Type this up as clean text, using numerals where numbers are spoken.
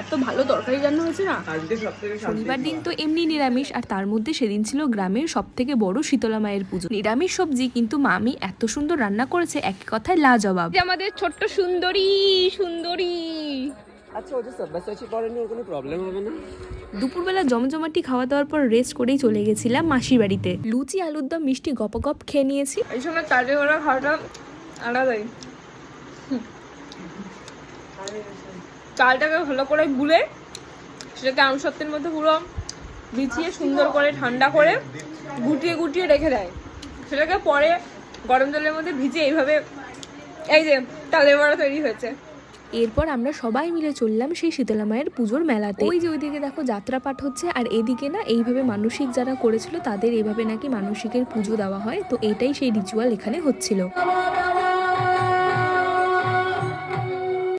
এত ভালো তরকারি রান্না হয়েছে না। শনিবার দিন তো এমনি নিরামিষ, আর তার মধ্যে সেদিন ছিল গ্রামের সব থেকে বড় শীতলা মায়ের পুজো। নিরামিষ সবজি, কিন্তু মামি এত সুন্দর রান্না করেছে, এক কথায় লাজবাব। আমাদের ছোট্ট সুন্দরী সুন্দরী। আচ্ছা, ওটা সব্যসাচী পড়েনি, ওর কোনো প্রবলেম হবে না? দুপুরবেলা জমজমাটি খাওয়া দাওয়ার পর রেস্ট করেই চলে গেছিলাম মাসির বাড়িতে। লুচি, আলুর দম, মিষ্টি গপ খেয়ে নিয়েছি। এই সময় তাজা করা খাওয়াটা আলাদাই। চালটাকে ভালো করে গুলে সেটাকে আমসত্ত্বের মধ্যে পুরো বিছিয়ে সুন্দর করে ঠান্ডা করে গুটিয়ে গুটিয়ে রেখে দেয়। সেটাকে পরে গরম জলের মধ্যে ভিজে এইভাবে এই যে তালের বড়া তৈরি হয়েছে। এরপর আমরা সবাই মিলে চললাম সেই শীতলা মায়ের পুজোর মেলাতে। ওই যে ওইদিকে দেখো যাত্রা পাঠ হচ্ছে, আর এদিকে না এইভাবে মানসিক যারা করেছিল তাদের এইভাবে নাকি মানসিকের পুজো দেওয়া হয়, তো এটাই সেই রিচুয়াল এখানে হচ্ছিল।